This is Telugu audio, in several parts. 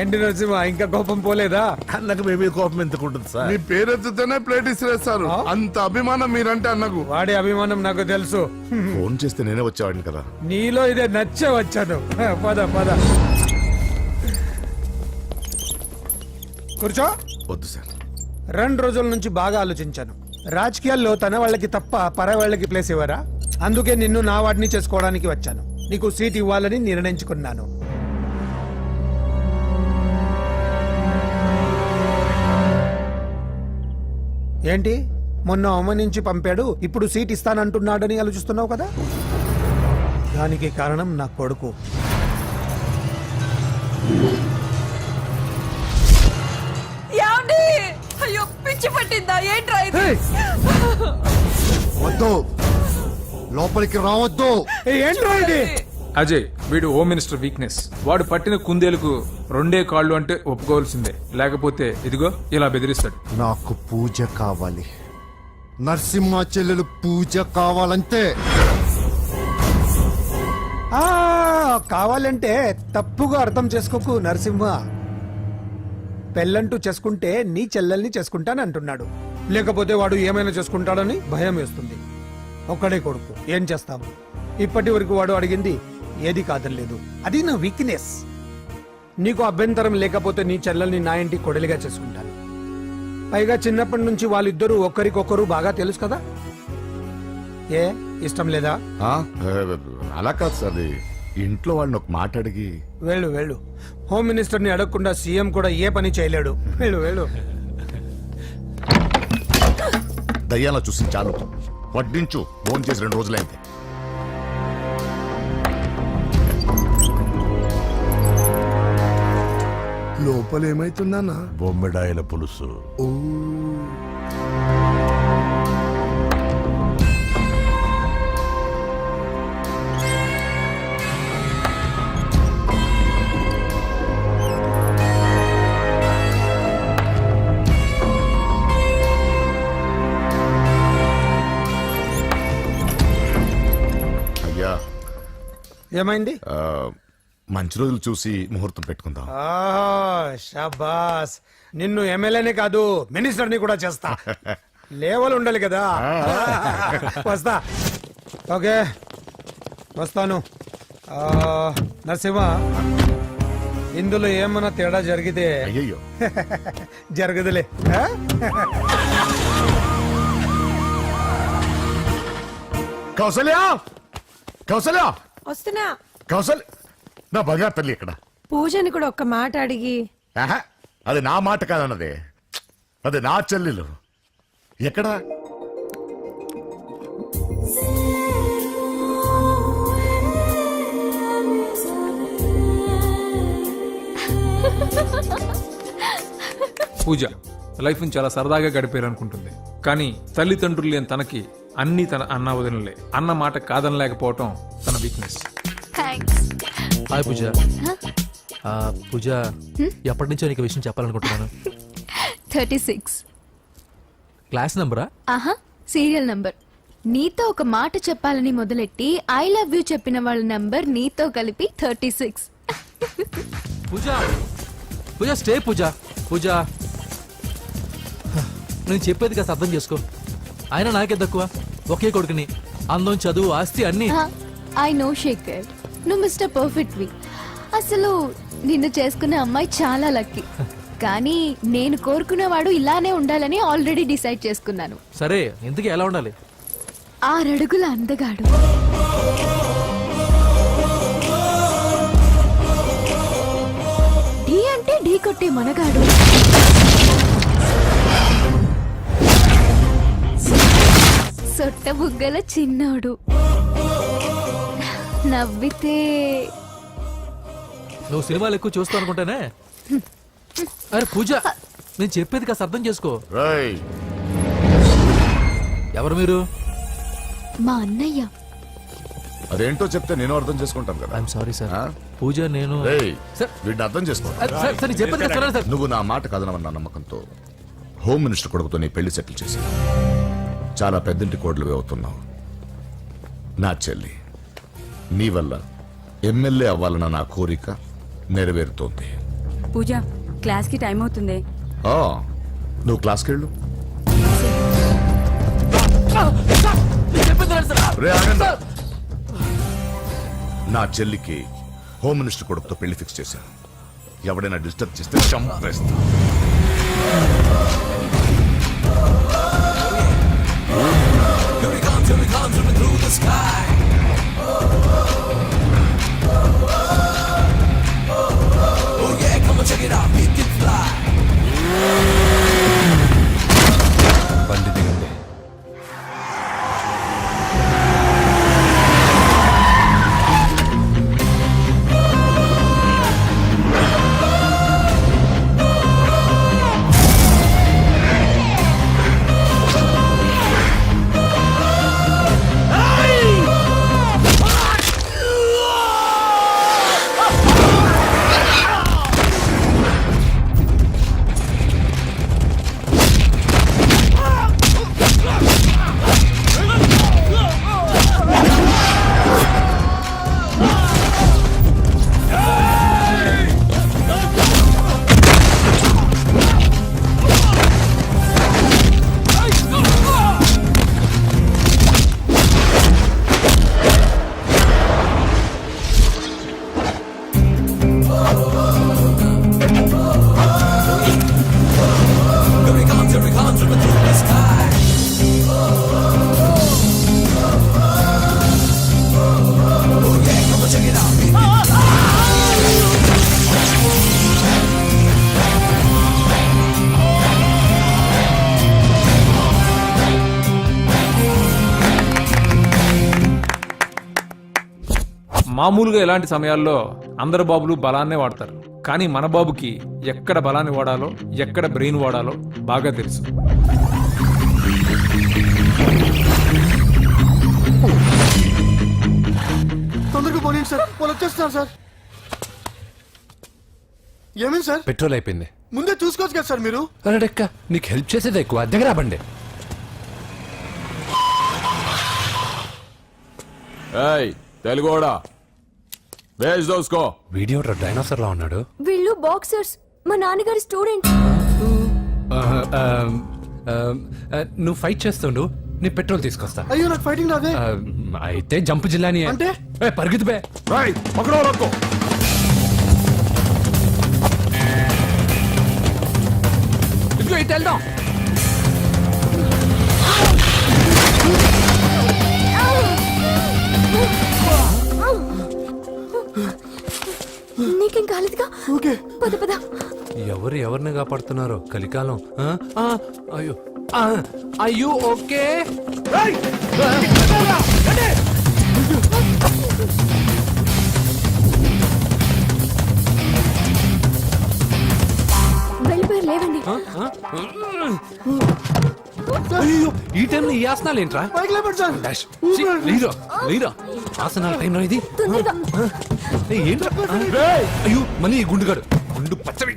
ఏంటి నరసింహ ఇంకా కోపం పోలేదా? అన్నకు మేమే కోపం ఎందుకుంటుంది సార్? నీ పేరెత్తితేనే ప్లేట్ ఇసిరేస్తారు. ఆ? అంత అభిమానం మీరంటే అన్నకు. వాడి అభిమానం నాకు తెలుసు. ఫోన్ చేస్తే నేనే వచ్చేవాడిని కదా. నీలో ఇదే నచ్చే వచ్చాను. పద పద కూర్చో. వద్దు సార్. 2 రోజుల నుంచి బాగా ఆలోచించాను. రాజకీయాల్లో తన వాళ్ళకి తప్ప పర వాళ్ళకి ప్లేస్ ఇవ్వరా? అందుకే నిన్ను నా వాడిని చేసుకోవడానికి వచ్చాను. నీకు సీట్ ఇవ్వాలని నిర్ణయించుకున్నాను. ఏంటి మొన్న అవమానించి పంపాడు, ఇప్పుడు సీట్ ఇస్తానంటున్నాడని ఆలోచిస్తున్నావు కదా? దానికి కారణం నా కొడుకు. ఏమండి? అయ్యో పిచ్చి పట్టిందా ఏంట్రా ఇది? వద్దు, లోపలికి రావద్దు. ఏంట్రా ఇది? అజయ్ వీడు హోమ్ మినిస్టర్ వీక్నెస్. వాడు పట్టిన కుందేలకు 2 కాళ్ళు అంటే ఒప్పుకోవాల్సిందే, లేకపోతే ఇదిగో ఇలా బెదిరిస్తాడు. నాకు పూజ కావాలి. నరసింహ చెల్లెలు పూజ కావాలంతే. ఆ కావాలంటే తప్పుగా అర్థం చేసుకోకు నరసింహ. పెళ్ళంటూ చేసుకుంటే నీ చెల్లెల్ని చేసుకుంటానంటున్నాడు. లేకపోతే వాడు ఏమైనా చేసుకుంటాడని భయం వేస్తుంది. ఒక్కడే కొడుకు, ఏం చేస్తాం? ఇప్పటి వరకు వాడు అడిగింది ఏది కాదనలేదు. అది నా వీక్నెస్. నీకు అభ్యంతరం లేకపోతే నీ చెల్లెల్ని నా ఇంటి కొడలిగా చేసుకుంటాను. పైగా చిన్నప్పటి నుంచి వాళ్ళిద్దరూ ఒకరికొకరు బాగా తెలుసు కదా. ఏ ఇష్టం లేదా? ఆ? అలా కాదు సార్. అది ఇంట్లో వాళ్ళని ఒక మాట అడిగి. వెళ్ళు వెళ్ళు. హోమ్ మినిస్టర్ని అడగకుండా సీఎం కూడా ఏ పని చేయలేడు. వెళ్ళు వెళ్ళు. దయ్యాల చూసి చాలు. వడ్డించు. ఫోన్ చేసి 2 రోజులైంది. లోపల ఏమైతుందన్నా? బొమ్మిడాయల పులుసు. అయ్యా, ఏమైంది? మంచి రోజులు చూసి ముహూర్తం పెట్టుకుందాం. షాబాస్. నిన్ను ఎమ్మెల్యేనే కాదు మినిస్టర్ని కూడా చేస్తా. లేవల్ ఉండాలి కదా. వస్తా. ఓకే వస్తాను. నరసింహ, ఇందులో ఏమన్నా తేడా జరిగితే అయ్యయ్యో. జరగదులే. కౌసల్యా, కౌసల్యా, వస్తున్నా. కౌసల్, నా బంగారు తల్లి ఇక్కడ. పూజని కూడా ఒక్క మాట అడిగి. ఆహా, అది నా మాట కాదన్నదే. అది నా చెల్లెలు. ఎక్కడా? పూజ లైఫ్ని చాలా సరదాగా గడిపారు అనుకుంటుంది, కానీ తల్లిదండ్రులు లేని తనకి అన్ని తన అన్న వదినలే. అన్న మాట కాదనలేకపోవటం తన వీక్నెస్. థ్యాంక్స్. హాయ్ పూజ. పూజ, ఎప్పటి నుంచో నీకు విషయం చెప్పాలనుకుంటున్నాను. 36. క్లాస్ నంబరా? ఆహా, సీరియల్ నంబర్. నీతో ఒక మాట చెప్పాలని మొదలెట్టి ఐ లవ్ యూ చెప్పిన వాళ్ళ నంబర్ నీతో కలిపి 36. పూజ, పూజ స్టే. పూజ, పూజ నేను చెప్పేది కాస్త అర్థం చేసుకో. ఆయన నాకే తక్కువ, ఒకే కొడుకుని. అందం, చదువు, ఆస్తి అన్ని. ఐ నో శేఖర్, నువ్వు మిస్టర్ పర్ఫెక్ట్ వి. అసలు నిన్ను చేసుకున్న అమ్మాయి చాలా లక్కీ. కానీ నేను కోరుకున్నవాడు ఇలానే ఉండాలని ఆల్రెడీ డిసైడ్ చేసుకున్నాను. సరే, ఇంతకీ ఎలా ఉండాలి? 6 అడుగుల అందగాడు, ఢీ అంటే ఢీ కొట్టే మనగాడు, సొట్ట బుగ్గల చిన్నోడు, నవ్వితే. నువ్వు సినిమాలు ఎక్కువ చూస్తావు అనుకుంటానే. అరే పూజ, నేను చెప్పేది కాస్త అర్థం చేసుకో. రేయ్, ఎవరు మీరు? మా అన్నయ్య. అదేంటో చెప్తే నేను అర్థం చేసుకుంటాను కదా. I'm sorry sir. ఆ? పూజ, నేను రేయ్, సార్, వీడిని అర్థం చేసుకో. సార్, సార్, నేను చెప్పేది కాస్త వినండి సార్. నువ్వు నా మాట కాదనవన్న నమ్మకంతో హోమ్ మినిస్టర్ కొడుకుతో నీ పెళ్లి సెటిల్ చేసి చాలా పెద్దింటి కోడలు అవుతున్నావు. నా చెల్లి, నీ వల్ల ఎమ్మెల్యే అవ్వాలన్న నా కోరిక నెరవేరుతోంది. పూజ క్లాస్ కి టైం అవుతుంది. నువ్వు క్లాస్కి వెళ్ళు. రే, ఆగండి. నా చెల్లికి హోమ్ మినిస్టర్ కొడుకుతో పెళ్లి ఫిక్స్ చేశాను. ఎవడైనా డిస్టర్బ్ చేస్తే చంపేస్తా. బండి దిగండి. మామూలుగా ఇలాంటి సమయాల్లో అందరు బాబులు బలాన్నే వాడతారు, కానీ మన బాబుకి ఎక్కడ బలాన్ని వాడాలో ఎక్కడ బ్రెయిన్ వాడాలో బాగా తెలుసు. తొందరగా పోనీయండి సార్, వాళ్ళు వచ్చేస్తున్నారు సార్. ఏమైంది సార్? పెట్రోల్ అయిపోయింది. ముందే చూసుకోవచ్చు కదా సార్ మీరు. అరెడెక్క, నీకు హెల్ప్ చేసేది ఎక్కువ, దగ్గర బండి. తెలుగోడా వేజ్ దోసుకో. వీడియో డైనోసర్ లా ఉన్నాడు. వీళ్ళు బాక్సర్స్, మా నాన్నగారి స్టూడెంట్. నువ్వు ఫైట్ చేస్తుండు, నీ పెట్రోల్ తీసుకొస్తా. అయ్యో నాకు ఫైటింగ్ రాదే. అయితే జంప్ జిల్లాని అంటే? పరిగెత్తు బే. పక్కన రక్కో. ఇదిగో ఇటు వెళ్దాం. నీకేం కాలేదుగా? ఓకే పద పద. ఎవరు ఎవరిని కాపాడుతున్నారు కలికాలం? అయ్యో అయ్యో ఓకే. వెళ్ళిపోయారు, లేవండి. అయ్యో ఈ టైంలో ఈ ఆసనాలు ఏంట్రా? పైకి లేపండి సార్. డాష్. ఛీ, లేరా లేరా ఆసనాల టైంలో ఇది తొందరగా. ఏంట్రా? అయ్యో మళ్ళీ ఈ గుండుగాడు గుండు పచ్చవి.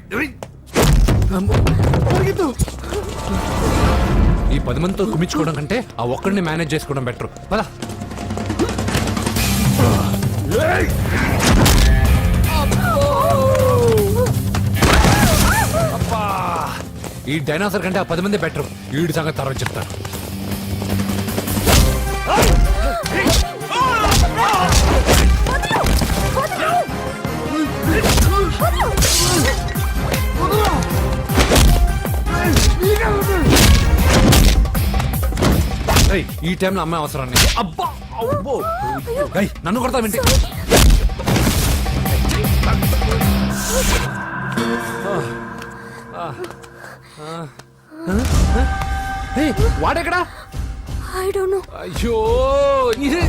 పరిగెత్తు. ఈ 10 మందితో కుమ్మించుకోవడం కంటే ఆ ఒక్కడిని మేనేజ్ చేసుకోవడం బెటర్. పద. ఈ డైనాసర్ కంటే ఆ 10 మంది బెటర్. వీడి సంగతి తర్వాత చెప్తాను. ఈ టైంలో అమ్మాయి అవసరాన్ని. అబ్బా అబ్బో. నన్ను కొడతా వింటే. వాడెక్కడా? I don't know. అయ్యో ఇది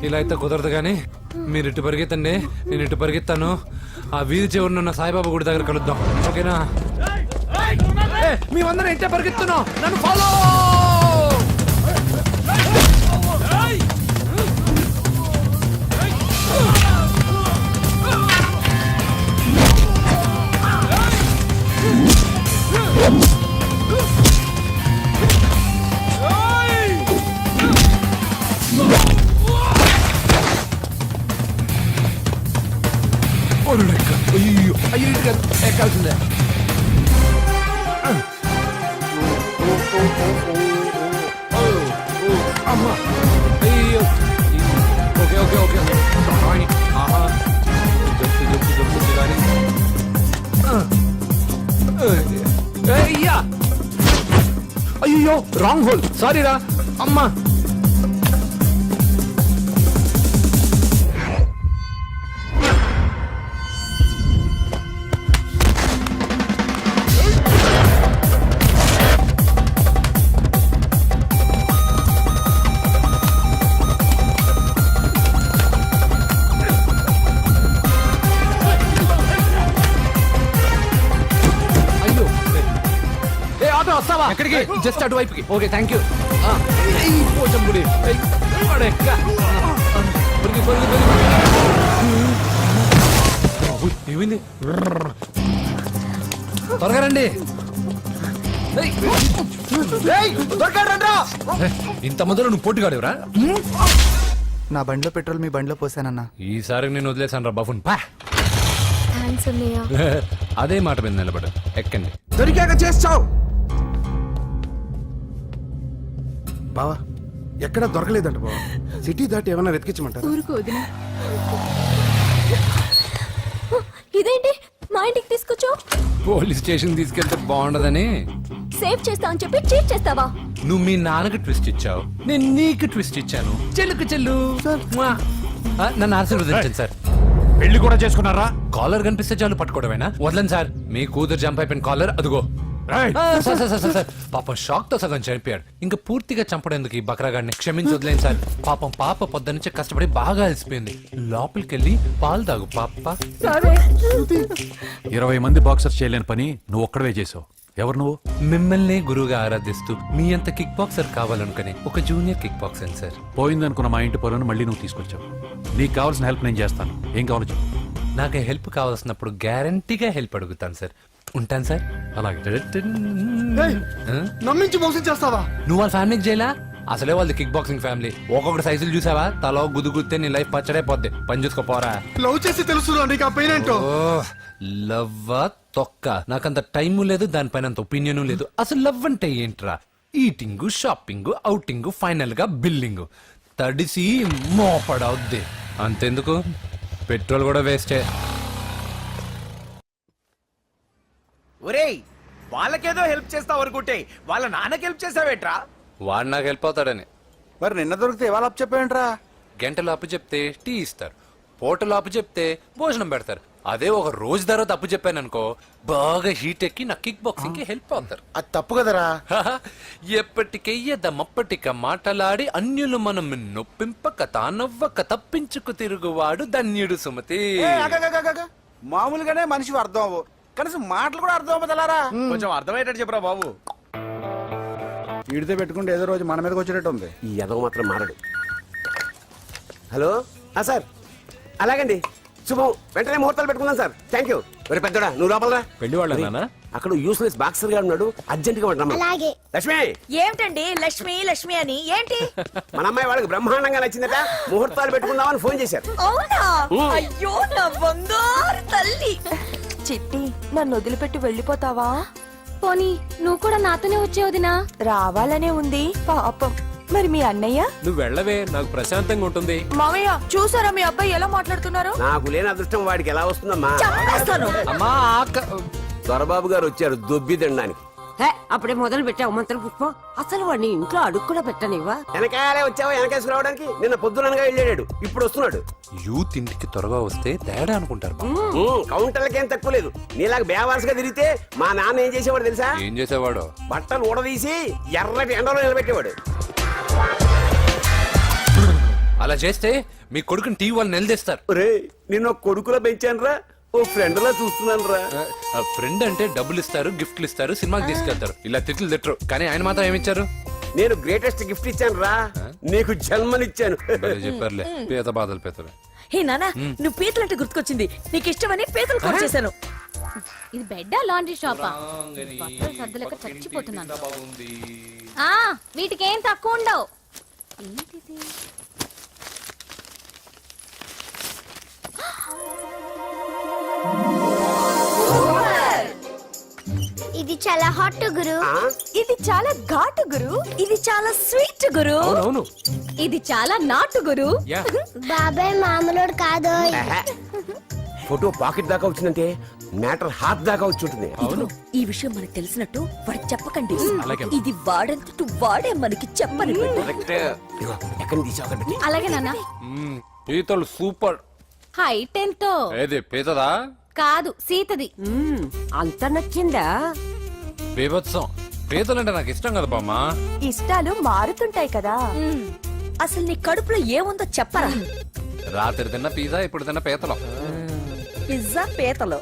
ఇలా అయితే కుదరదు కానీ మీరు ఇటు పరిగెత్తండి, నేను ఇటు పరిగెత్తాను. ఆ వీధి చివరిన ఉన్న సాయిబాబా గుడి దగ్గర కలుద్దాం, ఓకేనా? మేమందరం ఇంటే పరిగెత్తున్నాం, నన్ను ఫాలో. Hey! అయ్యో రాంగ్ హోల్ సారీ రా అమ్మా. అయ్యో ఏ ఆటో వస్తావా? ఎక్కడికి? జస్ట్ అటువైపుకి. Okay thank you. పోచంపుడి ఏమైంది? త్వరగా రండి. ఇంత మొదలు నువ్వు పోటీగాడేవరా? నా బండిలో పెట్రోల్ మీ బండిలో పోసానన్నా. ఈసారి నేను వదిలేసాను రా బఫున్. పా థ్యాంక్స్ అన్నయ్య. అదే మాట మీద నిలబడు. ఎక్కండి. దొరికాక చేస్తావు బావా. ఎక్కడ దొరకలేదంట బావా. సిటీ దాటి ఏమన్నా వెతికించమంటారా? ఊరుకు వదిన. ఇదేంటి మా ఇంటికి తీసుకొచ్చావు? పోలీస్ స్టేషన్ తీసుకెళ్తే బాగుండదని. సేవ్ చేస్తా అని చెప్పి చీట్ చేస్తావా? నువ్వు మీ నాన్నకి ట్విస్ట్ ఇచ్చావు, నేను నీకు ట్విస్ట్ ఇచ్చాను. చెల్లుకు చెల్లు. నన్ను ఆశీర్వదించండి సార్. పెళ్లి కూడా చేసుకున్నారా? కాలర్ కనిపిస్తే చాలు పట్టుకోవడమేనా? వదలండి సార్. మీ కూతురు జంప్ అయిపోయిన కాలర్ అదిగో. సార్ పాపం షాక్ తో సగం చనిపోయాడు. ఇంకా పూర్తిగా చంపడేందుకు ఈ బక్రాగాడిని క్షమించి వదిలేండి సార్. పాపం పాప పొద్దున్నుంచి కష్టపడి బాగా అలసిపోయింది. లోపలికెళ్ళి పాలు తాగు పాప. 20 మంది బాక్సర్స్ చేయలేని పని నువ్వు ఒక్కడవే చేసావు. ఎవరు నువ్వు? మిమ్మల్ని గురువుగా ఆరాధిస్తూ మీ అంత కిక్ బాక్సర్ కావాలనుకుని ఒక జూనియర్ కిక్ బాక్సర్ సార్. పోయిందనుకున్న మా ఇంటి పొలను మళ్ళీ నువ్వు తీసుకొచ్చావు. నీకు కావాల్సిన హెల్ప్ నేను చేస్తాను. ఏం కావాలో చెప్పు. నాకు హెల్ప్ కావాల్సినప్పుడు గ్యారంటీగా హెల్ప్ అడుగుతాను సార్. ఉంటాను సార్. అలాగే. నమ్మించి మోసం చేస్తావా? నువ్వు వాళ్ళ ఫ్యామిలీకి చేయలా? అసలే వాళ్ళది కిక్ బాక్సింగ్ ఫ్యామిలీ. ఒక్కొక్కటి సైజులు చూసావా? తల గుద్దు గుద్దే నీ లైఫ్ పచ్చడైపోద్ది. పని చూసుకోపోరా. లవ్ చేసి తెలుసు నీకు ఆ పెయిన్ ఏంటో. లవ్వా తొక్క. నాకంత టైము లేదు, దానిపైన అంత ఒపీనియన్ లేదు. అసలు లవ్ అంటే ఏంట్రా? ఈటింగ్, షాపింగ్, అవుటింగ్, ఫైనల్ గా బిల్డింగ్. తడిసి మోపడవుద్ది. అంతెందుకు, పెట్రోల్ కూడా వేస్టే. ఒరేయ్, వాళ్ళకేదో హెల్ప్ చేస్తావు అనుకుంటే వాళ్ళ నాన్నకి హెల్ప్ చేసావేట్రా? వాడు నాకు హెల్ప్ అవుతాడని. మరి నిన్న దొరికితే ఇవాళ అప్పు చెప్పేంట్రా? గంటలు అప్పు చెప్తే టీ ఇస్తారు, పూటలు అప్పు చెప్తే భోజనం పెడతారు. అదే ఒక రోజు తర్వాత అప్పు చెప్పాను అనుకో, బాగా హీట్ ఎక్కి నా కిక్ బాక్సింగ్ కి హెల్ప్ అవుతారు. అది తప్పు కదరా. ఎప్పటికెయ్యదమప్పటిక మాటలాడి అన్యులు మనం నొప్పింపక తానవ్వక తప్పించుకు తిరుగువాడు ధన్యుడు సుమతి. మామూలుగానే మనిషి అర్థం అవ్వు, కనీసం మాటలు కూడా అర్థం అవ్వదలారా. కొంచెం అర్థమయ్యేటట్టు చెప్పరా బాబు. వీడితో పెట్టుకుంటే ఏదో రోజు మన మీదకి వచ్చేటట్టు ఉంది. ఈ ఎదవ మాత్రం మారడు. హలో సార్, అలాగండి, శుభం. వెంటనే ముహూర్తాలు పెట్టుకుందాం సార్. Thank you. ఒరే పెద్దోడా, నువ్వు లోపలరా. పెళ్లి వాళ్ళ అక్కడ యూస్లెస్ బాక్సర్ గారు ఉన్నాడు, అర్జెంట్ గా ఉంటాం. లక్ష్మి. ఏమిటండి లక్ష్మి లక్ష్మి అని ఏంటి? మన అమ్మాయి వాళ్ళకి బ్రహ్మాండంగా నచ్చిందట, ముహూర్తాలు పెట్టుకుందామని ఫోన్ చేశారు. అవునా? అయ్యో నా బంగారు తల్లి. చిట్టి, నన్ను వదిలిపెట్టి వెళ్ళిపోతావా? పోనీ నువ్వు కూడా నాతోనే వచ్చే వదినా. రావాలనే ఉంది పాపం. మరి మీ అన్నయ్య? నువ్వు వెళ్ళవే, నాకు ప్రశాంతంగా ఉంటుంది. మామయ్య చూసారా మీ అబ్బాయి ఎలా మాట్లాడుతున్నారు? నాకు లేని అదృష్టం వాడికి ఎలా వస్తుందమ్మా? చంపేస్తాను. అమ్మా దొరబాబు గారు వచ్చారు దొబ్బి తినడానికి. అప్పుడే మొదలు పెట్టావు మంత్ర పుష్పం. అసలు వాడిని ఇంట్లో అడుగు కూడా పెట్టనివ్వా? వెనకాలే వచ్చావా? వెనకేసుకు రావడానికి నిన్న పొద్దుననగా వెళ్ళాడు, ఇప్పుడు వస్తున్నాడు. యూత్ ఇంటికి త్వరగా వస్తే తేడా అనుకుంటారు. కౌంటర్లకేం తక్కువ లేదు. నీలాగా బేవారసుగా తిరిగితే మా నాన్న ఏం చేసేవాడు తెలుసా? ఏం చేసేవాడు? బట్టలు ఊడదీసి ఎర్రటి ఎండలో నిలబెట్టేవాడు. అలా చేస్తే మీ కొడుకుని టీవీ వాళ్ళు నిలదీస్తారు. రే, నిన్న కొడుకులో పెంచాను రా, ఓ ఫ్రెండ్ లా చూస్తున్నాను రా. ఫ్రెండ్ అంటే డబ్బులు ఇస్తారు, గిఫ్ట్లు ఇస్తారు, సినిమాకి తీసుకెళ్తారు. ఇలా తిట్లు తిట్టరు. కానీ ఆయన మాత్రం ఏమిచ్చారు? నేను గ్రేటెస్ట్ గిఫ్ట్ ఇచ్చాను రా, నీకు జన్మనిచ్చాను. చెప్పారులే, పేద బాధలు పేదలు. హే నానా, నువ్వు పీతలంటే గుర్తుకొచ్చింది. నీకు ఇష్టమని పీతలు కాల్ చేశాను. ఇది బెడ్డా లాండ్రీ షాపా? బట్టలు సర్దలేక చచ్చిపోతున్నాను. వీటికి ఏం తక్కువ ఉండవు. ఏంటిది? ఇది చాలా హాట్ గురు. ఇది చాలా ఘాటు గురు. ఇది చాలా స్వీట్ గురు. అవును, ఇది చాలా నాటు గురు. బాబాయ్ మామూలుడు కాదు. ఫోటో పాకెట్ దాకా వచ్చిందంటే మ్యాటర్ హాత్ దాకా వచ్చి ఉంటుంది. అవును. ఈ విషయం మనకు తెలిసినట్టు వాడికి చెప్పకండి. అలాగే. ఇది వాడంతటూ వాడే మనకి చెప్పని కరెక్ట్. ఇదిగో, ఎక్కడి నుంచి తీసావు అక్కడ పెట్టి. అలాగే నాన్న పీతలు సూపర్. హైట్ ఎంతో ఏది పీతదా? కాదు సీతది. అంత నచ్చిందా? బీభత్సం. పీతలంటే నాకు ఇష్టం కదా బామ్మ. ఇష్టాలు మారుతుంటాయి కదా. అసలు నీ కడుపులో ఏముందో చెప్పరా? రాత్రి తిన్న పిజ్జా, ఇప్పుడు తిన్న పీతలు. పిజ్జా పీతలు.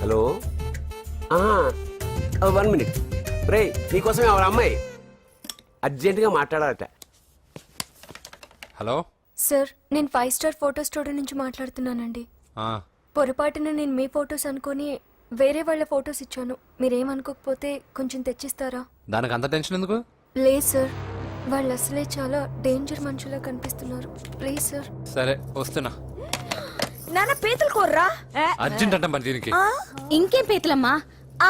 హలో 1 మినిట్ రే, నీకోసమే ఎవరు అమ్మాయి అర్జెంటుగా మాట్లాడాలట. హలో. సార్ నేను 5 స్టార్ ఫోటో స్టూడియో నుంచి మాట్లాడుతున్నానండి. ఆ, పొరపాటున నేను మీ ఫొటోస్ అనుకొని వేరే వాళ్ళ ఫొటోస్ ఇచ్చాను. మీరేమనుకోకపోతే కొంచెం తెచ్చిస్తారా? దానికి అంత టెన్షన్ ఎందుకు? ప్లీజ్ సార్, వాళ్ళు అసలే చాలా డేంజర్ మనుషులా కనిపిస్తున్నారు. Please sir. సరే వస్తున్నా. నాన్న పీతలు కోర్రా. అర్జెంట్ అంట మరి దీనికి. ఇంకేం పీతలమ్మా,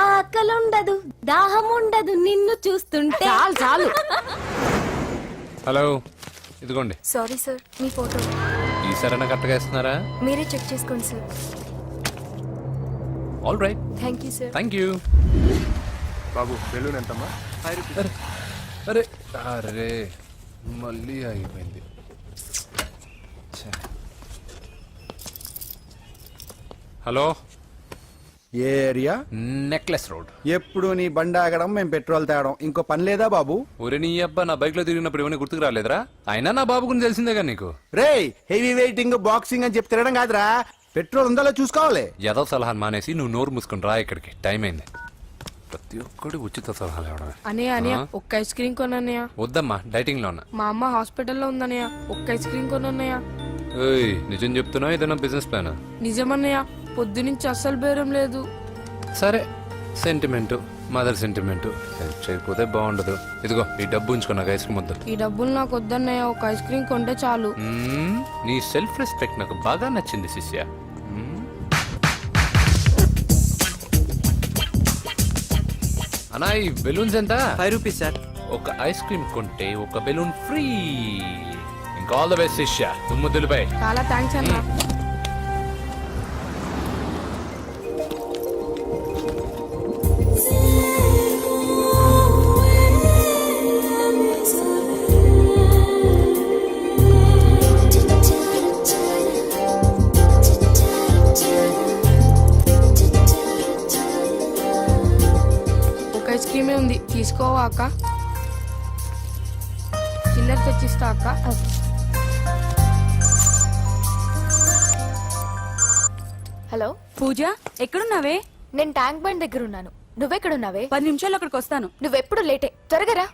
ఆకలి ఉండదు, దాహం ఉండదు నిన్ను చూస్తుంటే. చాలు చాలు. హలో, ఇదిగోండి. సారీ సార్, మీ ఫోటో ఈసారైనా కరెక్ట్గా ఇస్తున్నారా? మీరే చెక్ చేసుకోండి sir. All right. Thank you sir. Thank you. Babu balloon ఎంతమ్మా? అరే అరే మళ్ళీ ఆగిపోయింది. ఛే. హలో. ఏ ఏరియా? Necklace road. ఎప్పుడు నీ బండి ఆగడం మేము పెట్రోల్ తేవడం, ఇంకో పని లేదా బాబు? ఒరే నీ అబ్బా, నా బైక్ లో తిరిగినప్పుడు ఏమైనా గుర్తుకు రాలేదురా? అయినా నా బాబు గురించి తెలిసిందేగా నీకు. రేయ్, హెవీ వెయిటింగ్ బాక్సింగ్ అని చెప్పి తిరగడం కాదురా, పెట్రోల్ ఉందో చూసుకోవాలి. ఏదో సలహాలు మానేసి నువ్వు నోరు మూసుకుని రా ఇక్కడికి. టైం అయింది. ప్రతి ఒక్కడు ఉచిత సలహాలు ఇవ్వడమే. అనయ్య ఆ? ఒక్క ఐస్ క్రీమ్ కొనన్నయ్య. వద్దమ్మా, డైటింగ్ లో ఉన్నా. మా అమ్మ హాస్పిటల్లో ఉందన్నయ్య. ఒక్క ఐస్ క్రీమ్ కొనన్నయ్య. ఏయ్, నిజం చెప్తున్నావు ఏదైనా బిజినెస్ ప్లాన్? నిజమన్నయ్య, పొద్దునుంచి అస్సలు బేరం లేదు. సరే, సెంటిమెంట్, మదర్ సెంటిమెంట్. హెల్ప్ చేయకపోతే బాగుండదు. ఇదిగో ఈ డబ్బు ఉంచుకో, నాకు ఐస్ క్రీమ్ వద్దు. ఈ డబ్బులు నాకు వద్దన్నయ్య, ఒక ఐస్ క్రీమ్ కొంటే చాలు. నీ సెల్ఫ్ రెస్పెక్ట్ నాకు బాగా నచ్చింది శిష్య. అన్నా, ఈ బెలూన్స్ ఎంత? 5 రూపీస్ సార్. ఒక ఐస్ క్రీమ్ కొంటే ఒక బెలూన్ ఫ్రీ. ఇంకా ఆల్ ద బెస్ట్ శిష్య. తుమ్ము దులిపై. చాలా థ్యాంక్స్ అన్న. ఒక ఐస్ క్రీమే ఉంది, తీసుకోవా అక్క? చిల్లర తెచ్చిస్తా అక్క. హలో పూజ ఎక్కడున్నావే? నేను ట్యాంక్ బండ్ దగ్గర ఉన్నాను. నువ్వెక్కడున్నావే? 10 నిమిషాలు అక్కడికి వస్తాను. నువ్వెప్పుడు లేటే, త్వరగా రా.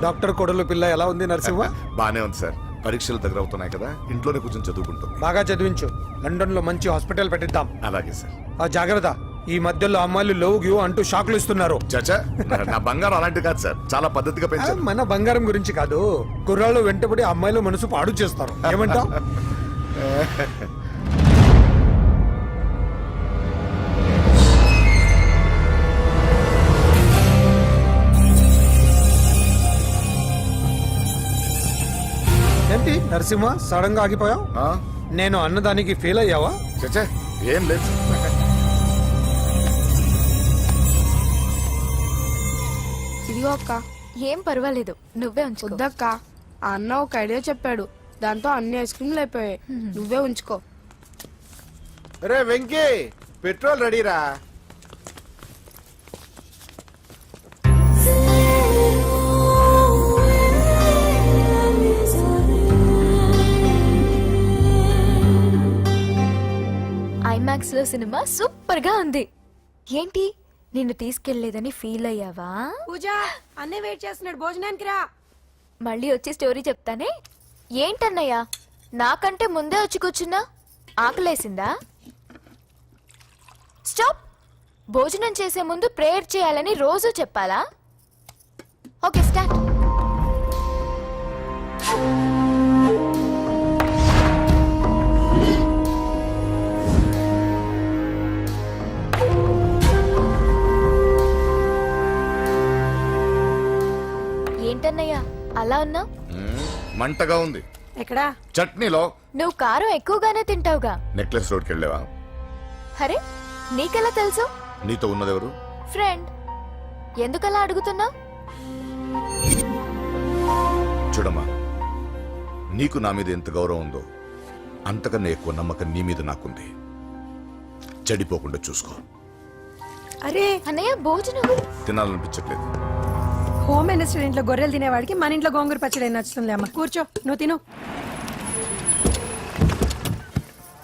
డాక్టర్ కొడలు పిల్ల ఎలా ఉంది నరసింహ? బానే ఉంది సార్. పరీక్షలు దగ్గర అవుతున్నాయి కదా, ఇంట్లోనే కూర్చొని చదువుకుంటుంది. బాగా చదివించు. లండన్ లో మంచి హాస్పిటల్ పెట్టిద్దాం. అలాగే సార్. ఆ జాగ్రత్త, ఈ మధ్యలో అమ్మాయిలు లవ్ గివ్ అంటూ షాక్లు ఇస్తున్నారు. చచ్చా, నా బంగారం అలాంటి కాదు సార్, చాలా పద్ధతిగా పెంచారు. మన బంగారం గురించి కాదు, కుర్రాళ్ళు వెంటబడి అమ్మాయిలు మనసు పాడు చేస్తారు. ఏమంటావ్? ఏంటి నరసింహ, సడన్ గా ఆగిపోయావు? ఆ? నేను అన్నదానికి ఫీల్ అయ్యావా? చచ్చా, ఏం లేదు. ఇదిగో అక్క. ఏం పర్వాలేదు, నువ్వే ఉంచుకో. వద్దక్క, ఆ అన్న ఒక ఐడియా చెప్పాడు, దాంతో అన్ని ఐస్ క్రీమ్లు అయిపోయాయి. నువ్వే ఉంచుకో. రే వెంకీ, పెట్రోల్ రెడీరా? ఐమాక్స్ లో సినిమా సూపర్ గా ఉంది. ఏంటి, నిన్ను తీసుకెళ్లేదని ఫీల్ అయ్యావా? పూజ, అన్నీ వెయిట్ చేస్తున్నాడు, భోజనానికి రా. మళ్ళీ వచ్చి స్టోరీ చెప్తానే. ఏంటన్నయ్యా, నాకంటే ముందే వచ్చి కూర్చున్నా? ఆకలేసిందా? స్టాప్. భోజనం చేసే ముందు ప్రేయర్ చేయాలని రోజు చెప్పాలా? Okay, start. ఏంటన్నయ్య అలా ఉన్నావు? మంటగా ఉంది. ఎక్కడా? చట్నీలో. నువ్వు కారం ఎక్కువగానే తింటావుగా. నెక్లెస్ రోడ్కి వెళ్ళావా? అరే నీకెలా తెలుసు? నీతో ఉన్నదెవరు? ఫ్రెండ్. ఎందుకలా అడుగుతున్నావు? చూడమ్మా, నీకు నా మీద ఎంత గౌరవం ఉందో అంతకన్నా ఎక్కువ నమ్మకం నీ మీద నాకుంది. చెడిపోకుండా చూసుకో. అరే అన్నయ్య భోజనం. తినాలనిపించట్లేదు. హోమ్ మినిస్టర్ ఇంట్లో గొర్రెలు తినేవాడికి మన ఇంట్లో గోంగూర పచ్చడి నచ్చుతుంది అమ్మ. కూర్చో, నువ్వు తిను.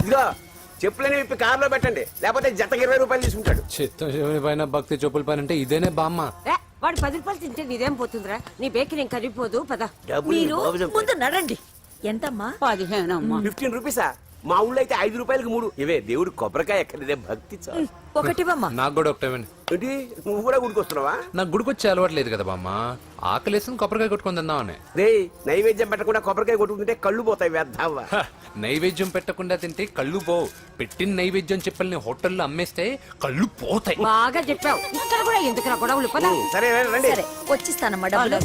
ఇదిగో చెప్పులని విప్పి కారులో పెట్టండి, లేకపోతే జతకి 20 రూపాయలు తీసుకుంటాడు. చిత్తం శివుని పైన భక్తి చెప్పుల పైన అంటే ఇదేనే బామ్మ. వాడు 10 రూపాయలు తింటే నీదేం పోతుందిరా? నీ బేకరీ ఏం కరిగిపోదు. పద. డబ్బులు మీరు బాబు చంపాడు. ముందు నడండి. ఎంతమ్మా? 15 అమ్మా. 15 రూపీసా? మా ఊళ్ళో అయితే 5 రూపాయలకి 3. ఇవే దేవుడు కొబ్బరికాయ ఎక్కడిదే భక్తి చాలు. ఒకటివమ్మా. నాకు కూడా ఒకటే ఇవ్వండి. ఏంటి నువ్వు కూడా గుడికొస్తున్నావా? నాకు గుడికొచ్చే అలవాటు లేదు కదా బామ్మ. ఆకలేసుకుని కొబ్బరికాయ కొట్టుకొని తిందామని. రే నైవేద్యం పెట్టకుండా కొబ్బరికాయ కొట్టుకుంటే కళ్ళు పోతాయి వ్యర్థావా. హ, నైవేద్యం పెట్టకుండా తింటే కళ్ళు పోవు. పెట్టిన నైవేద్యం చెప్పల్ని హోటల్లో అమ్మేస్తే కళ్ళు పోతాయి. బాగా చెప్పావు. ఇక్కడ కూడా ఎందుకు గొడవలు? పద. సరే రండి. సరే వచ్చిస్తానమ్మా డబ్బులు.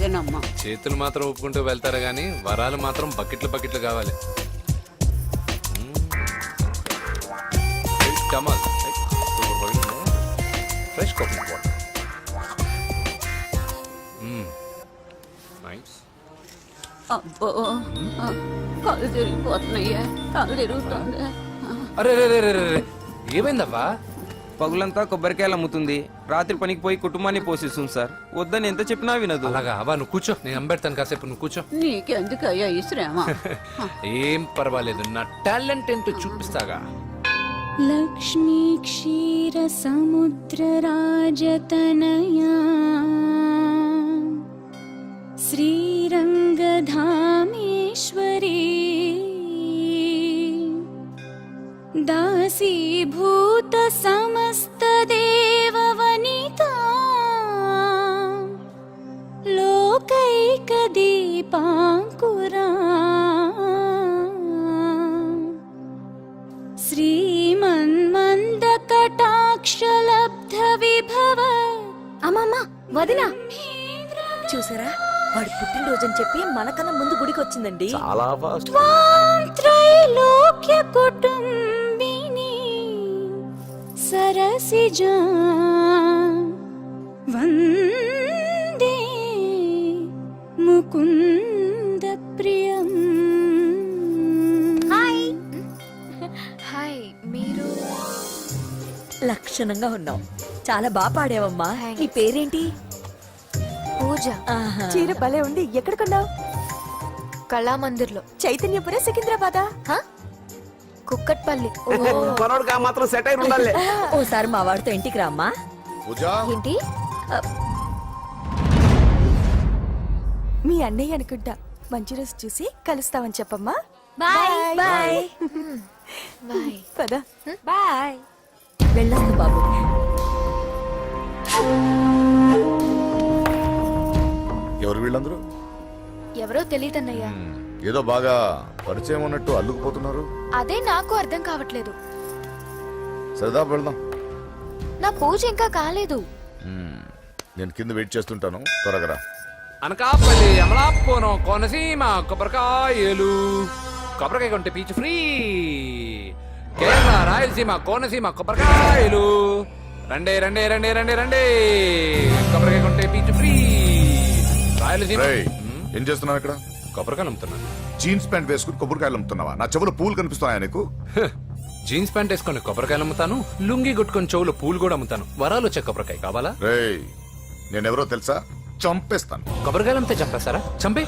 చేతులు మాత్రం ఒప్పుకుంటూ వెళ్తారు గానీ వరాలు మాత్రం బకెట్లు బకెట్లు కావాలి. Fresh coconut water. నైస్. అబ్బో కళ్ళు తిరిగిపోతున్నాయ్యా. కళ్ళు తిరుగుతుంది. అరే రే రే రే రే, ఏమైందవ్వా? పగులంతా కొబ్బరికాయలు అమ్ముతుంది. రాత్రి పనికి పోయి కుటుంబాన్ని పోషిస్తుంది సార్. వద్దని ఎంత చెప్పినా వినదు. అలాగా అవ్వా, నువ్వు కూర్చో, నేను అంబెడతాను కాసేపు. నువ్వు కూర్చో. నీకెందుకయ్యా ఈ శ్రమ? ఏం పర్వాలేదు, నా టాలెంట్ ఏంటో చూపిస్తాగా. లక్ష్మీ క్షీర సముద్ర రాజతనయా శ్రీరంగధామేశ్వరీ దాసీభూత సమస్త దేవవనితా లోకైక దీపాంకురా శ్రీమన్మంద కటాక్షలబ్ధ విభవ. అమ్మమ్మ వదినా చూసారా? వాడు పుట్టినరోజని చెప్పి మనకన్నా ముందు గుడికి వచ్చిందండి. చాలా ఫాస్ట్. త్రైలోక్య కుటుంబిని సరసిజా వందే ముకుంద ప్రియం. హాయ్ మీరు? లక్షణంగా ఉన్నావు. చాలా బాగా పాడావమ్మా. నీ పేరేంటి? పూజ. చీర భలే ఉంది. ఎక్కడ కొన్నావు? కళామందిర్లో. చైతన్యపురం, సికింద్రాబాదా? కుక్కట్పల్లి. కొనోడు కా మాత్రం సెట్ అయి ఉండాలి. ఓసారి మా వాడితో ఇంటికి రామ్మా. ఏంటి? మీ అన్నయ్య అనుకుంటా. మంచి రోజు చూసి కలుస్తామని చెప్పమ్మా. Bye bye. బాయ్. పద. బాయ్. వెళ్ళొస్తా బాబు. ఎవరు వీళ్ళందరూ? ఎవరో తెలియదన్నయ్య. ఏదో బాగా పరిచయం ఉన్నట్టు అల్లుకుపోతున్నారు. అదే నాకు అర్థం కావట్లేదు. సరదా వెళ్దాం. నా పూజ ఇంకా కాలేదు. నేను కింద వెయిట్ చేస్తుంటాను, త్వరగా రా. అనకాపల్లి, అమలాపురం, కోనసీమ కొబ్బరికాయలు. కొబ్బరికాయ కొంటే పీచు ఫ్రీ. కేరళ, రాయలసీమ, కోనసీమ కొబ్బరికాయలు. రండే రండే రండే రండే రండే. కొబ్బరికాయ కొంటే పీచు ఫ్రీ. రాయలసీమ. ఏం చేస్తున్నావు ఇక్కడ? కొబ్బరికాయలు అమ్ముతున్నాను. జీన్స్ ప్యాంట్ వేసుకుని కొబ్బరికాయలు అమ్ముతున్నావా? నా చెవులు పూలు కనిపిస్తున్నాయా నీకు? జీన్స్ ప్యాంట్ వేసుకొని కొబ్బరికాయలు అమ్ముతాను. లుంగి కొట్టుకొని చెవులు పూలు కూడా అమ్ముతాను. వరాలు వచ్చే కొబ్బరికాయ కావాలా? రేయ్, నేనెవరో తెలుసా? చంపేస్తాను. కొబ్బరికాయలు అమ్మితే చంపేస్తారా? చంపే.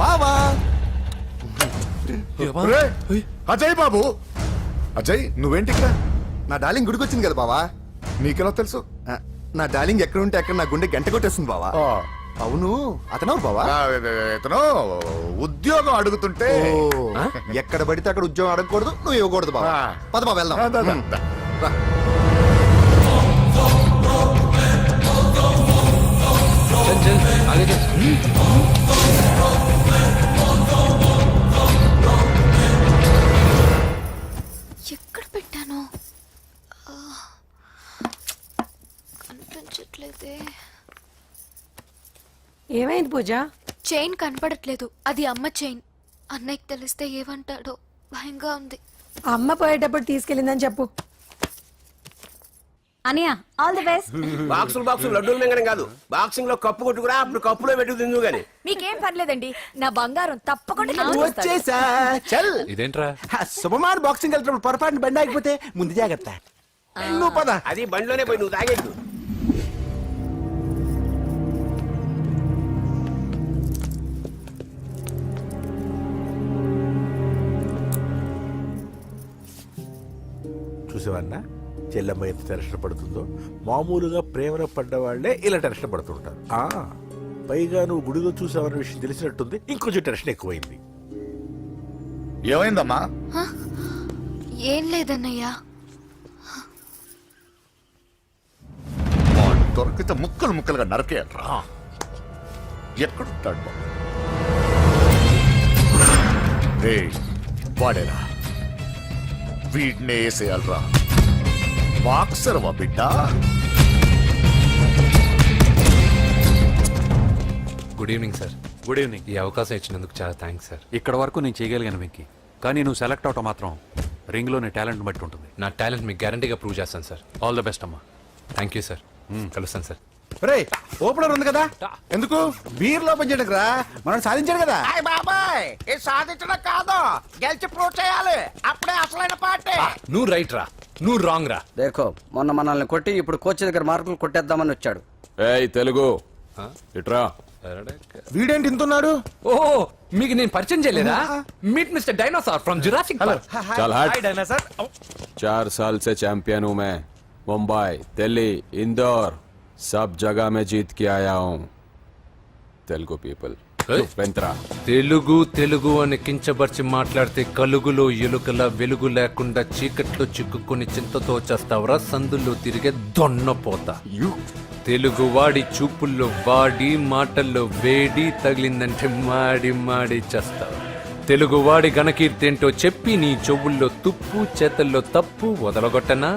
బావా అజయ్ బాబు, అజయ్ నువ్వేంటి ఇక్కడ? నా డార్లింగ్ గుడికి వచ్చింది కదా బావా. నీకెలా తెలుసు? నా డార్లింగ్ ఎక్కడ ఉంటే అక్కడ నా గుండె గంట కొట్టేస్తుంది బావా. అవును, అతను బావా? ఇతను ఉద్యోగం అడుగుతుంటే. ఎక్కడ పడితే అక్కడ ఉద్యోగం అడగకూడదు, నువ్వు ఇవ్వకూడదు బావా. పద బావ వెళ్దాం. రా. ఎక్కడ పెట్టాను? కనిపించ కనపడట్లేదే. ఏమైంది పూజ? చైన్ కనపడట్లేదు. అది అమ్మ చైన్. అన్నయ్యకి తెలిస్తే ఏమంటాడో భయంగా ఉంది. అమ్మ పోయేటప్పుడు తీసుకెళ్ళిందని చెప్పు. అనియా ఆల్ ది బెస్ట్. బాక్సులు లడ్డూలు మింగడం కాదు, బాక్సింగ్ లో కప్పు కొట్టుకురా, అప్పుడు కప్పులో పెట్టు తిందు గాని. మీకేం పర్లేదండి, నా బంగారం తప్పకుండా వచ్చేసా చల్. ఇదేంట్రా? శుభమాన్ బాక్సింగ్ వెళ్తున్నప్పుడు పొరపాటున బండి ఆగిపోతే ముందు జాగ్రత్త. నువ్వు పద. అది బండిలోనే పోయి నువ్వు తాగేద్దు. చూసేవన్నా చెల్లమ్మ ఎంత టెన్షన్ పడుతుందో. మామూలుగా ప్రేమలో పడ్డవాళ్లే ఇలా టెన్షన్ పడుతుంటారు. పైగా నువ్వు గుడిలో చూసావన్న విషయం తెలిసినట్టుంది, ఇంకొంచెం టెన్షన్ ఎక్కువైంది. ఏమైందమ్మా? ఏం లేదన్నయ్యా. దొరికితే ముక్కలు ముక్కలుగా నరకేయరా. ఎక్కడుంటాడు వాడేరా? వీడినే వేసేయాలరా. బాక్సర్వా బిడ్డ? Good evening sir. Good evening. ఈ అవకాశం ఇచ్చినందుకు చాలా థ్యాంక్స్ సార్. ఇక్కడ వరకు నేను చేయగలిగాను వెంకీ, కానీ నువ్వు సెలెక్ట్ అవటం మాత్రం రింగ్లో నీ టాలెంట్ బట్టి ఉంటుంది. నా టాలెంట్ మీకు గ్యారంటీగా ప్రూవ్ చేస్తాను సార్. ఆల్ ద బెస్ట్ అమ్మా. Thank you sir. కలుస్తాను సార్. రే ఓపెనర్ ఉంది కదా, ఎందుకు బీర్ లో పనిచేయడానికి రా, మనం సాధించాడు కదా. బాబాయ్ ఇది సాధించడం కాదు, గెలిచి ప్రూవ్ చేయాలి, అప్పుడే అసలైన పార్టీ. నువ్వు రైట్ రా, నువ్వు రాంగ్ రా. దేఖో మొన్న మనల్ని కొట్టి ఇప్పుడు కోచ్ దగ్గర మార్కులు కొట్టేద్దామని వచ్చాడు. ఏయ్ తెలుగు ఇట్రా. వీడేంటి ఇంతున్నాడు? ఓహో మీకు నేను పరిచయం చేయలేదా? Meet mister dinosaur from Jurassic park. चल हट। 4 साल से चैंपियन हूँ मैं। मुंबई, दिल्ली, इंदौर सब जगह में जीत के आया हूँ। तेलुगु पीपल వెంట్రా. తెలుగు తెలుగు అని కించబర్చి మాట్లాడితే కలుగులో ఎలుకల వెలుగు లేకుండా చీకట్లో చిక్కుకొని చింతతో చేస్తావరా సందుల్లో తిరిగే దొన్నపోతా. తెలుగు వాడి చూపుల్లో వాడి మాటల్లో వేడి తగిలిందంటే మాడి మాడి చేస్తావు. తెలుగు వాడి ఘనకీర్తి ఏంటో చెప్పి నీ చెవుల్లో తుప్పు చేతల్లో తప్పు వదలగొట్టనా?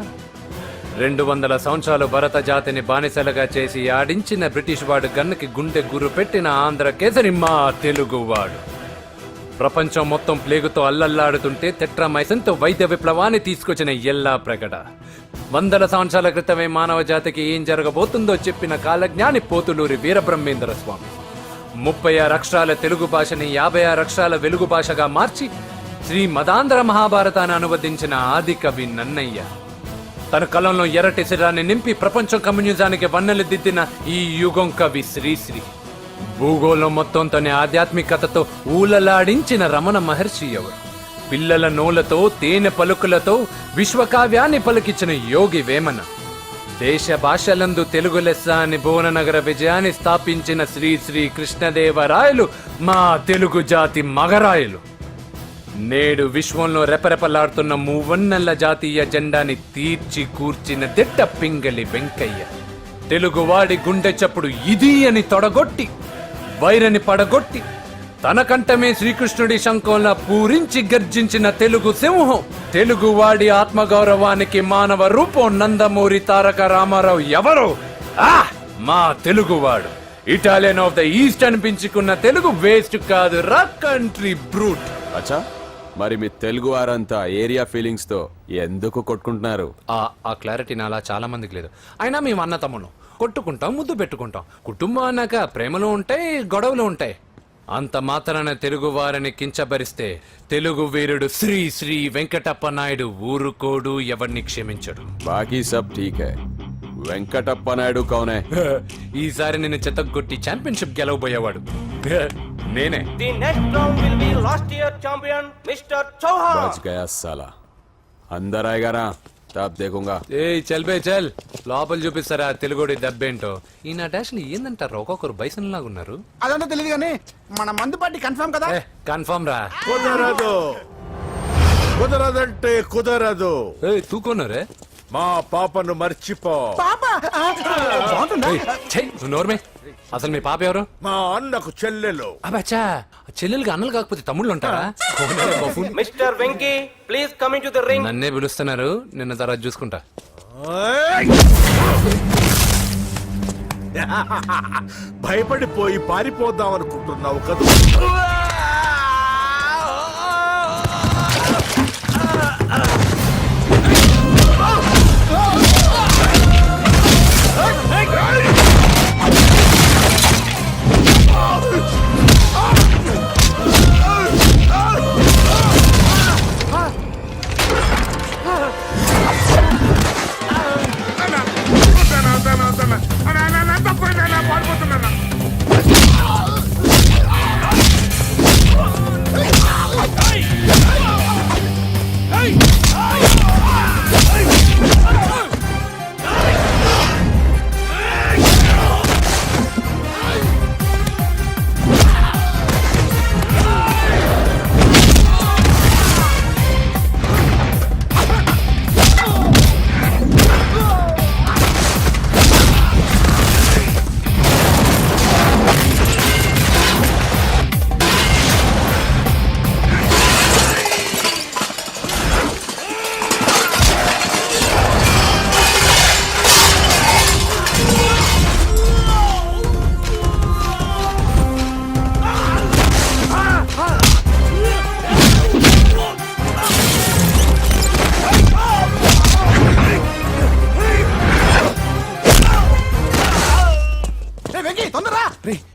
200 సంవత్సరాలు భరత జాతిని బానిసలుగా చేసి ఆడించిన బ్రిటిష్ వాడు గన్నకి గుండె గురు పెట్టిన ఆంధ్ర కేసరి మా తెలుగువాడు. ప్రపంచం మొత్తం ప్లేగుతో అల్లల్లాడుతుంటే టెట్రామైసిన్తో వైద్య విప్లవాన్ని తీసుకొచ్చిన ఎల్లా ప్రగడ. 100 సంవత్సరాల క్రితమే మానవ జాతికి ఏం జరగబోతుందో చెప్పిన కాలజ్ఞాని పోతులూరి వీరబ్రహ్మేంద్ర స్వామి. 36 అక్షరాల తెలుగు భాషని 56 అక్షరాల వెలుగు భాషగా మార్చి శ్రీ మదాంధ్ర మహాభారతాన్ని అనువదించిన ఆది కవి నన్నయ్య. తన కలంలో ఎర్రటి శిరాన్ని నింపి ప్రపంచం కమ్యూనిజానికి వన్నెలు దిద్దిన ఈ యుగం కవి శ్రీశ్రీ. భూగోళం మొత్తం తన ఆధ్యాత్మికతతో ఊలలాడించిన రమణ మహర్షి ఎవరు? పిల్లల నోలతో తేనె పలుకులతో విశ్వకావ్యాన్ని పలికించిన యోగి వేమన. దేశ భాషలందు తెలుగు లెస్స అని భువననగర విజయాన్ని స్థాపించిన శ్రీ శ్రీ కృష్ణదేవరాయలు మా తెలుగు జాతి మగరాయలు. నేడు విశ్వంలో రెపరెపలాడుతున్న మూవన్నెల జాతీయ జెండాని తీర్చి కూర్చిన దిట్ట పింగళి వెంకయ్య. తెలుగువాడి గుండె చప్పుడు ఇది అని తొడగొట్టి వైరని పడగొట్టి తన కంఠమే శ్రీకృష్ణుడి శంఖంలా పూరించి గర్జించిన తెలుగు సింహం. తెలుగువాడి ఆత్మగౌరవానికి మానవ రూపం నందమూరి తారక రామారావు ఎవరో? మా తెలుగువాడు. ఇటాలియన్ ఆఫ్ ద ఈస్ట్ అనిపించుకున్న తెలుగు వేస్ట్ కాదు రా కంట్రీ బ్రూట్. అచ్చా మరి మీ తెలుగు వారంతా ఏరియా ఫీలింగ్స్ తో ఎందుకు కొట్టుకుంటున్నారు? ఆ క్లారిటీ నాలా చాలా మందికి లేదు. అయినా మేము అన్న తమ్మును కొట్టుకుంటాం, ముద్దు పెట్టుకుంటాం. కుటుంబం అన్నాక ప్రేమలు ఉంటాయి, గొడవలు ఉంటాయి. అంత మాత్రాన తెలుగు వారిని కించబరిస్తే తెలుగు వీరుడు శ్రీ శ్రీ వెంకటప్ప నాయుడు ఊరుకోడు, ఎవరిని క్షమించడు. బాకీ సబ్ ఠీక్ హై. వెంకటప్ప నాయుడు కౌనే? ఈసారి నేను చెత్తగొట్టి ఛాంపియన్షిప్ గెలవబోయేవాడు నేనే. बच गया साला. अंदर आएगा ना तब देखूंगा. ఏయ్ చల్ బే చల్. లోపల చూపిస్తారా తెలుగుడి దెబ్బేంటో. ఈ నా డాష్ ఏందంటారు, ఒక్కొక్కరు బైసన్ లాగా ఉన్నారు. అదంతా తెలియదు కానీ మన మందు పార్టీ కన్ఫర్మ్ కదా? కన్ఫర్మ్ రా. కుదరదు, కుదరదంటే కుదరదు. తూకోనరే మా పాపను మర్చిపో. నోర్మే. అసలు మీ పాప ఎవరు? మా అన్నకు చెల్లెలు. అబ్బచ్చా, చెల్లెలుగా అన్నలు కాకపోతే తమ్ముళ్ళు ఉంటారా? Mister Venky please come in to the ring. నన్నే పిలుస్తున్నారు, నిన్న తర్వాత చూసుకుంటా. భయపడిపోయి పారిపోదాం అనుకుంటున్నావు కదా.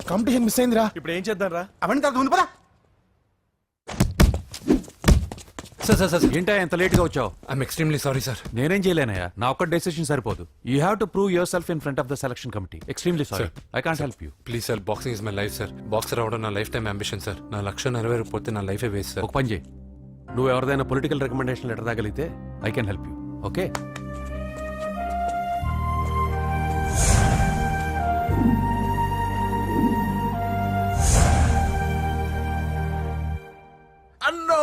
కాంపిటీషన్ మిస్ అయిందిరా. ఇప్పుడు ఏం చేద్దాం రా? అవన్నీ తర్వాత ముందు పదా. సార్ సార్ సార్ ఏంటా ఎంత లేట్ గా వచ్చావు? I'm extremely sorry sir. నేనేం చేయలేనయ్యా, నా ఒక్క డెసిషన్ సరిపోదు. You have to prove your self in front of the selection committee. Extremely sorry, I can't help you. Please sir, boxing is my life sir. Boxer అవడం నా లైఫ్ టైం అంబిషన్ సార్. నా లక్ష్యం నెరవేరకపోతే నా లైఫే వేస్ట్ సార్. ఒక పని చేయి, నువ్వు ఎవరిదైనా పొలిటికల్ రికమెండేషన్ లెటర్ రాగలిగితే I can help you. Okay? అన్నో,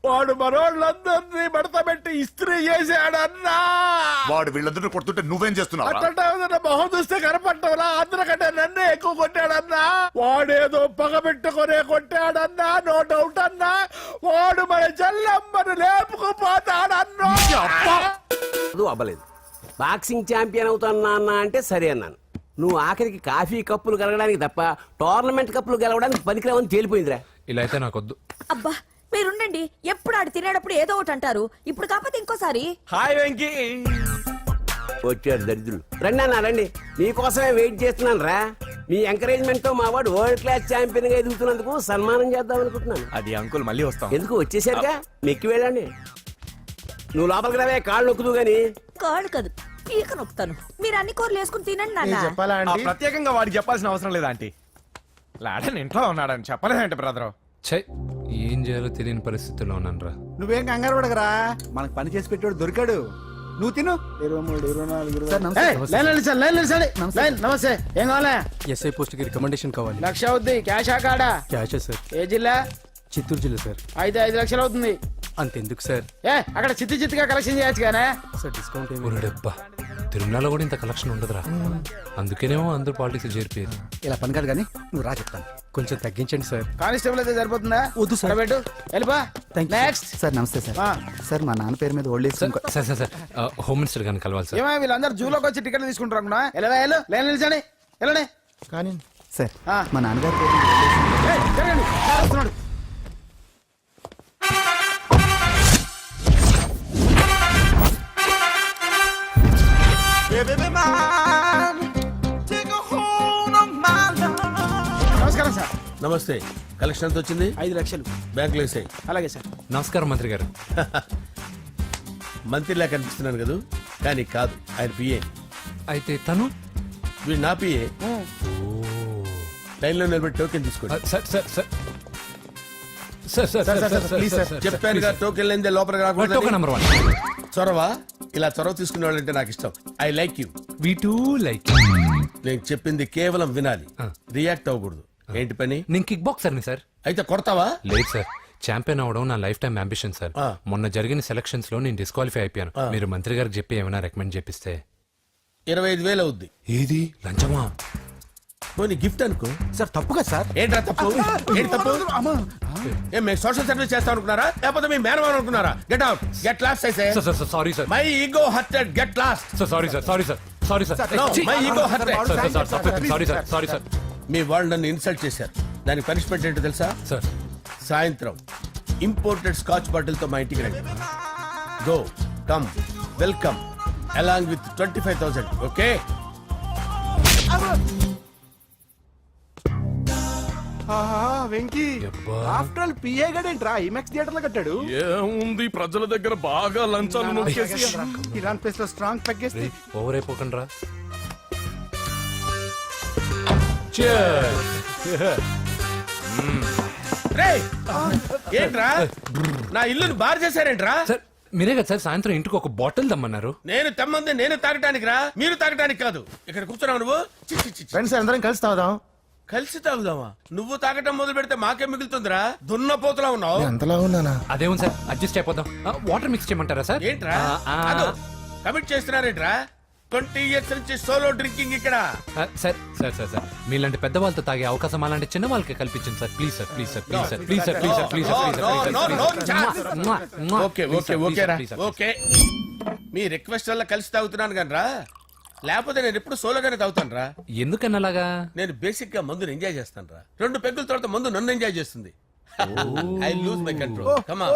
వాడు మనోళ్ళందరినీ మడతబెట్టి ఇస్త్రీ చేశాడన్నా. వాడు వీళ్ళందరినీ కొడుతుంటే నువ్వేం చేస్తున్నావు? అట్లా మొహం చూస్తే కనపట్టవరా? అందరికంటే నన్నే ఎక్కువ కొట్టాడన్నా. వాడేదో పగబెట్టుకునే కొట్టాడన్నా, నో డౌట్ అన్నా. వాడు మన చెల్లమ్మను లేపుకుపోతాడన్నా. అవ్వలేదు. బాక్సింగ్ ఛాంపియన్ అవుతున్నా అన్న అంటే సరే అన్నాను. నువ్వు ఆఖరికి కాఫీ కప్పులు గెలవడానికి తప్ప టోర్నమెంట్ కప్పులు గెలవడానికి పనికిరావని తేలిపోయిందిరా. ఇలా అయితే నాకొద్దు. అబ్బా మీరుండండి, ఎప్పుడు ఆడు తినేటప్పుడు ఏదో ఒకటి అంటారు. ఇప్పుడు కాకపోతే ఇంకోసారి. హాయ్ వెంకీ. వచ్చాడు దరిద్రులు. రండి అన్న రండి, మీకోసమే వెయిట్ చేస్తున్నాను రా. మీ ఎంకరేజ్మెంట్ తో మా వాడు వరల్డ్ క్లాస్ ఛాంపియన్ గా ఎదుగుతున్నందుకు సన్మానం చేద్దాం అనుకుంటున్నాను. అది అంకుల్ మళ్ళీ వస్తాం. ఎందుకు వచ్చేసరిగా మెక్కి వెళ్ళండి. నువ్వు లోపలికి రావే, కాళ్ళు నొక్కుదు గాని. కాళ్ళు కాదు, పీక నొక్కుతాను. మీరు అన్ని కూరలు వేసుకుని తినండి నాన్న. చెప్పాలా ఆ, ఆంటీ? ప్రత్యేకంగా వాడికి చెప్పాల్సిన అవసరం లేదా ఆంటీ? లాడన్ ఇంట్లో ఉన్నాడని చెప్పలేదంటే బ్రదర్. ఛై, ఏం చేయాలో తెలియని పరిస్థితుల్లో ఉన్నాను రా. నువ్వేం కంగారు పడకరా, మనకు పని చేసి పెట్టాడు దొరికాడు. నువ్వు తిను. 23, 24 నమస్తే. ఏం కావాలా? ఎస్ఐ పోస్ట్ కి రికమెండేషన్ కావాలి. 1,00,000 అవుద్ది. క్యాష్ ఆ కార్డా? Cash sir. ఏ జిల్లా? చిత్తూరు జిల్లా సార్. అయితే 5 లక్షలు అవుతుంది. అంతెందుకు సార్? అక్కడ చిత్తుగా కలెక్షన్ చేయొచ్చు కానీ. సార్ డిస్కౌంట్ ఏమి? ఒరేడబ్బా, తిరుమలలో కూడా ఇంత కలెక్షన్ ఉండదురా. అందుకేనేమో అందరూ పాలిటిక్స్ చేరిపోయేది. ఇలా పని కాదు కానీ నువ్వు రా చెప్తాను. కొంచెం తగ్గించండి సార్. కానిస్టేబుల్ అయితే సరిపోతుందా? వద్దు సార్. పెట్టు, వెళ్ళిపా. నెక్స్ట్. సార్ నమస్తే సార్. సార్ మా నాన్న పేరు మీద old age. Sir sir sir home minister గారిని కలవాలి సార్. ఏమో వీళ్ళందరూ జూలోకి వచ్చి టికెట్లు తీసుకుంటారు అనుకున్నా. లైన్ నిలిచండి, వెళ్ళండి. కానీ సార్ మా నాన్నగారి పేరు మీద ఓల్డ్ ఏజ్. జరగండి, సార్ వస్తున్నాడు. నమస్కారం సార్. నమస్తే. కలెక్షన్ ఎంత వచ్చింది? 5 లక్షలు. బ్యాంకులో వేసాయి. అలాగే సార్. నమస్కారం మంత్రి గారు. మంత్రిలా కనిపిస్తున్నాను కదా, కానీ కాదు, ఆయన పిఏ. అయితే తను వీడు నా పిఏ. లైన్ లో నిలబెట్టి టోకెన్ తీసుకోండి. Sir sir sir sir sir sir please sir, చెప్పాను కదా టోకెన్ లేనిదే లోపలికి టోకెన్ రాకూడదు. నెంబర్ 1. చొరవ, ఇలా చొరవ తీసుకునే వాళ్ళంటే నాకు ఇష్టం. I like you. We two like. నేను చెప్పింది కేవలం వినాలి, రియాక్ట్ అవ్వకూడదు. ఏంటి పని? నేను కిక్ బాక్సర్ని సార్. అయితే కొడతావా? లేదు సార్, ఛాంపియన్ అవడం నా లైఫ్ టైం అంబిషన్ సార్. మొన్న జరిగిన సెలక్షన్స్ లో నేను డిస్క్వాలిఫై అయిపోయాను. మీరు మంత్రి గారికి చెప్పి ఏమైనా రికమెండ్ చేపిస్తే. 25,000 అవుద్ది. ఏది లంచమా? పోనీ గిఫ్ట్ అనుకో. సార్ తప్పుగా సార్. ఏంట్రా తప్పు? ఏంటి తప్పు? ఏం మేము సోషల్ సర్వీస్ చేస్తాం అనుకున్నారా, లేకపోతే మీ మేనమాన్ అనుకున్నారా? Get out, get lost. Sir sir sorry sir. My ego hurted, get lost. Sir sorry sir, sorry sir, sorry sir sorry sir మీ వాళ్ళు నన్ను ఇన్సల్ట్ చేశారు. దానికి పనిష్మెంట్ ఏంటో తెలుసా? సార్ సాయంత్రం ఇంపోర్టెడ్ స్కాచ్ బాటిల్ తో మా ఇంటికి రండి. Go come welcome along with 25,000. Okay? Venky after all PA గడేంట్రా ఇమెక్స్ థియేటర్ లో కట్టాడు. ఏముంది, ప్రజల దగ్గర బాగా లంచాలు నొక్కేసి ఇరాన్ ప్లేస్ లో స్ట్రాంగ్ తగ్గేస్తే ఓవర్ అయిపోకండి రా. ఏంట్రా నా ఇల్లుని బార్ చేశారేంట్రా? సార్ మీరే కదా సార్ సాయంత్రం ఇంటికి ఒక బాటిల్ దమ్మన్నారు. నేను తెమ్మంది నేను తాగటానికి రా, మీరు తాగటానికి కాదు. ఇక్కడ కూర్చున్నావు నువ్వు. చి, చి, చి, చి. ఫ్రెండ్స్ అందరం కలిసి తాగుదాం. కలిసి తాగుదామా? నువ్వు తాగటం మొదలు పెడితే మాకే మిగులుతుందిరా. దున్నపోతులా ఉన్నావు. ఎంతలా ఉన్నానా? అదేమో సార్ అడ్జస్ట్ అయిపోదాం. వాటర్ మిక్స్ చేయమంటారా సార్? ఏంట్రా కమిట్ చేస్తున్నారేంట్రా? 20 years నుంచి సోలో డ్రింకింగ్ ఇక్కడ. సార్ సార్ సార్ సార్ మీలాంటి పెద్ద వాళ్ళతో తాగే అవకాశం అలాంటి చిన్న వాళ్ళకి కల్పించండి sir. Please sir please sir please sir please sir please sir please sir okay okay okay రా ఓకే. మీ రిక్వెస్ట్ వల్ల కలిసి తాగుతున్నాను కానీ రా, లేకపోతే నేను ఎప్పుడు సోలోగానే తాగుతాను రా. ఎందుకన్నా అలాగా? నేను బేసిక్ గా మందుని ఎంజాయ్ చేస్తాను రా. 2 పెగ్గుల తర్వాత మందు నన్ను ఎంజాయ్ చేస్తుంది. I lose my control. Come on.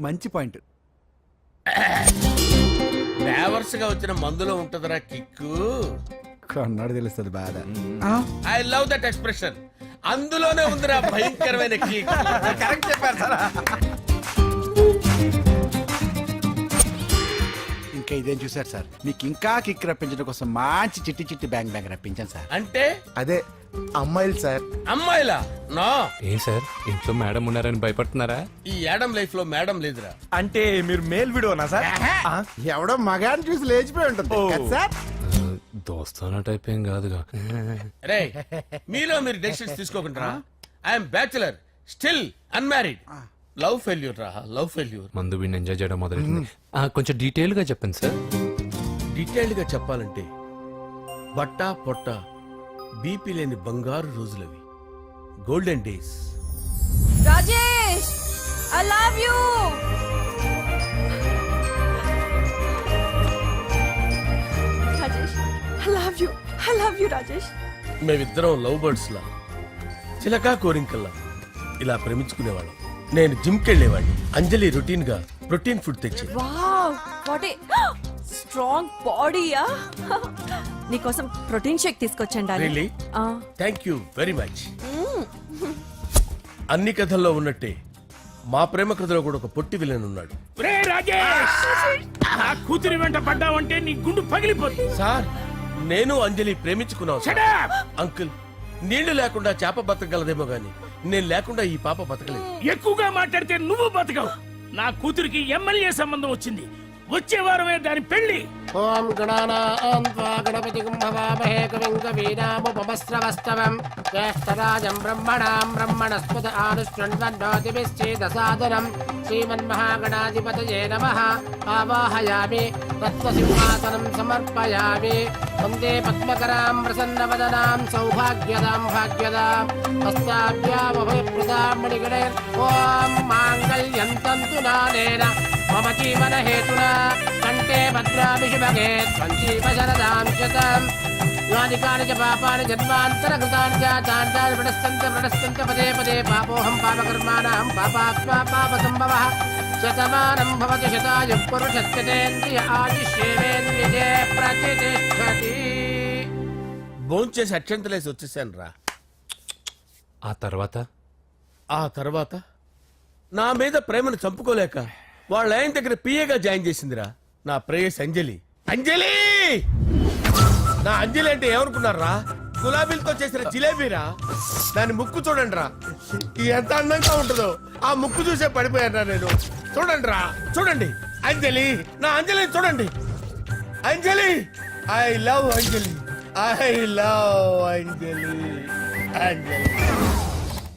మంచి పాయింట్. ఫ్లేవర్స్ గా వచ్చిన మందులో ఉంటదిరా కిక్కు. కన్నాడు తెలుస్తుంది బాధ. I love that expression. అందులోనే ఉందిరా భయంకరమైన కిక్. కరెక్ట్ చెప్పారు సార్. ఇంకా ఇదేం చూసారు సార్, మీకు ఇంకా కిక్ రప్పించడం కోసం మంచి చిట్టి చిట్టి బ్యాంగ్ బ్యాంగ్ రప్పించాను సార్. అంటే అదే అమ్మాయిలు సార్. అమ్మాయిలా? నో. ఏం సార్ ఇంట్లో మేడం ఉన్నారని భయపడుతున్నారా? ఈ యాడమ్ లైఫ్ లో మేడం లేదురా. అంటే మీరు మేల్ వీడియోనా సార్? ఎవడో మగాన్ని చూసి లేచిపోయి ఉంటుంది కదా సార్. దోస్తానా టైప్ ఏం కాదుగా. రే మీలో మీరు డెసిషన్స్ తీసుకోకుండా. I'm bachelor, still unmarried. Love failure రా, లవ్ ఫెయిల్యూర్. మందు వీడిని ఎంజాయ్ చేయడం మొదలైంది. కొంచెం డీటెయిల్ గా చెప్పండి సార్. డీటెయిల్డ్ గా చెప్పాలంటే బట్టా పొట్ట బీపీ లేని బంగారు రోజులవి, golden days. Rajesh I love you. Rajesh I love you, I love you Rajesh. మేమిద్దరం లవ్ బర్డ్స్ లా, చిలకా కోరింకల్లా ఇలా ప్రేమించుకునేవాళ్ళం. నేను జిమ్ కెళ్ళేవాడిని. అంజలి రొటీన్ గా ప్రోటీన్ ఫుడ్ తెచ్చి. వావ్ వాట్ ఏ స్ట్రాంగ్ బాడీయా. నీకోసం ప్రోటీన్ షేక్ తీసుకొచ్చండి. Really? Thank you very much. అన్ని కథల్లో ఉన్నట్టే మా ప్రేమ కథలో కూడా ఒక పొట్టి విలన్ ఉన్నాడు. కూతురి వెంట పడ్డావంటే నీ గుండు పగిలిపోతుంది. సార్ నేను అంజలి ప్రేమించుకున్నావు సార్. అంకుల్ నీళ్లు లేకుండా చేప బతకగలదేమో గాని నేను లేకుండా ఈ పాప బతకలేదు. ఎక్కువగా మాట్లాడితే నువ్వు బతకవు. నా కూతురికి ఎమ్మెల్యే సంబంధం వచ్చింది. వచ్చే వారమే దాని పెళ్లి. ఓం గణానాం త్వా గణపతిం భవామహే కవిం కవీనాముపమస్రవస్తవం జ్యేష్ఠరాజం బ్రహ్మణాం బ్రహ్మణస్పద ఆనుష్ఠ్వన్నోతిభిశ్చేదసాదనం శ్రీమన్మహాగణాధిపతయే నమః. ఆవాహయామి తత్వసింహాసనం సమర్పయామి. వందే పద్మకరాం ప్రసన్నవదనాం సౌభాగ్యదాం భాగ్యదాం హస్తాభ్యామభయప్రదాం మణిగణే. ఓం మాంగళ్యం తంతు నానేన మమ జీవన హేతునా కంటే భద్రామి శుభగే సంజీవ శరదాం శతం. యాని కాని చ పాపాని జన్మాంతర కృతాని చాతాని ప్రణశ్యంత పదే పదే పాపోహం పాపకర్మాణం పాపాత్మా పాప సంభవః. శతమానం భవతి శతాయుః పురుషస్యతేంద్రియ ఆయుష్యేవేంద్రియే ప్రతిష్ఠతి. భోంచేసి అక్షంతలేసి వచ్చేసాను రా. ఆ తర్వాత నా మీద ప్రేమను చంపుకోలేక వాళ్ళ ఆయన దగ్గర పిఏగా జాయిన్ చేసిందిరా నా ప్రేయస్ అంజలి. అంజలి నా అంజలి అంటే ఏమనుకున్నారా? గులాబీలతో చేసిన జిలేబీరా. దాని ముక్కు చూడండి రా, ఎంత అందంగా ఉంటుందో. ఆ ముక్కు చూసే పడిపోయారా నేను. చూడండి రా, చూడండి అంజలి, నా అంజలి చూడండి. Anjali I love Anjali, I love Anjali. Anjali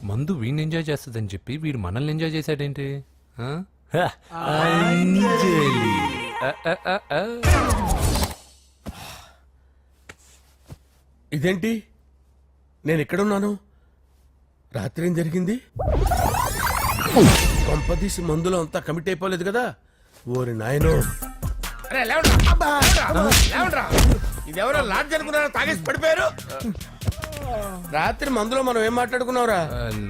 మందు వీడిని ఎంజాయ్ చేస్తుందని చెప్పి వీడు మనల్ని ఎంజాయ్ చేశాడేంటి? అంజలి ఇదేంటి నేను ఎక్కడున్నాను? రాత్రి ఏం జరిగింది? కొంపదీసి మందులో అంతా కమిట్ అయిపోలేదు కదా? ఓరి నాయనో. అరే లేవండ్రా, లేవండ్రా. ఇది ఎవరో లాడ్జ్ అనుకున్నారా? తాగేసి పడిపోయారు. రాత్రి మందులో మనం ఏం మాట్లాడుకున్నావురా?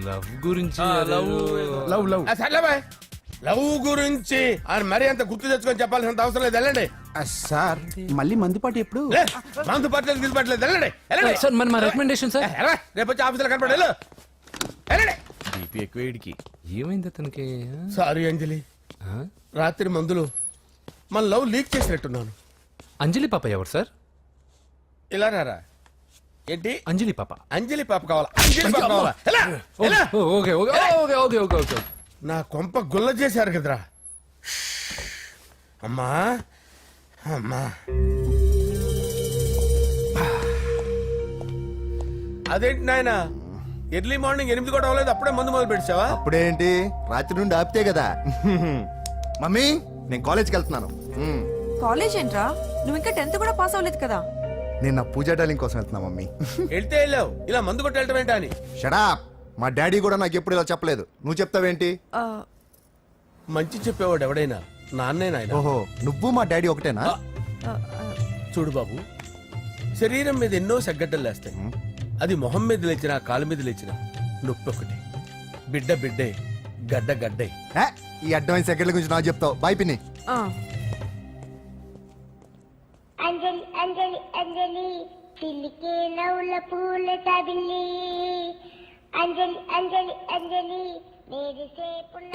లవ్ గురించి లవ్ లవ్ సర్లే బాయ్, లవ్ గురించి ఆయన మరీ అంత గుర్తు తెచ్చుకొని చెప్పాల్సినంత అవసరం లేదు. వెళ్ళండి. సార్ మళ్ళీ మందుపాటి ఎప్పుడు? లే, మందు పట్టలేదు గిల్పట్లేదు. వెళ్ళండి వెళ్ళండి. సార్ మరి మా రికమెండేషన్ సార్. ఎలా? రేపు వచ్చి ఆఫీసులో కనపడి వెళ్ళు. వెళ్ళండి. ఏమైంది అతనికి? సారీ అంజలి, రాత్రి మందులో మన లవ్ లీక్ చేసినట్టున్నాను. అంజలి పాప ఎవరు సార్? ఇలా రారా. ఏంటి? అంజలి పాప. అంజలి పాప కావాలా? అంజలి పాప కావాలా? ఎలా? ఎలా? Okay okay okay okay okay okay. నా కొంప గుల్ల చేశారు కదరా. అమ్మా అమ్మా, అదేంటి నాయన ఎర్లీ మార్నింగ్ 8 కూడా అవ్వలేదు, అప్పుడే మందు మొదలు పెట్టావా? అప్పుడేంటి, రాత్రి నుండి ఆపితే కదా. మమ్మీ నేను కాలేజ్కి వెళ్తున్నాను. కాలేజ్ ఏంట్రా? నువ్వు ఇంకా 10th కూడా పాస్ అవ్వలేదు కదా. నేను నా పూజా డాలింగ్ కోసం వెళ్తున్నా మమ్మీ. వెళ్తే వెళ్ళావు, ఇలా మందు కొట్టి వెళ్ళటం ఏంటా అని. షడా, మా డాడీ కూడా నాకు ఎప్పుడు ఇలా చెప్పలేదు. నువ్వు చెప్తావేంటి? మంచి చెప్పేవాడు ఎవడైనా నాన్నే నాయన. ఓహో, నువ్వు మా డాడీ ఒకటేనా? చూడు బాబు, శరీరం మీద ఎన్నో సగ్గడ్డలు లేస్తాయి. అది మొహం మీద లేచినా కాలు మీద లేచినా నొప్పి ఒకటి. బిడ్డ బిడ్డే, గడ్డ గడ్డే. ఈ అడ్వాన్స్ సెకండ్ల గురించి నాకు చెప్తావు. బాయ్ పిన్ని. అంజలి అంజలి అంజలి పిల్లికే నవ్వుల పూల తబిల్లి. అంజలి అంజలి అంజలి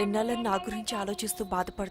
ఎన్నాళ్ళని నా గురించి ఆలోచిస్తూ బాధపడుతున్నావు.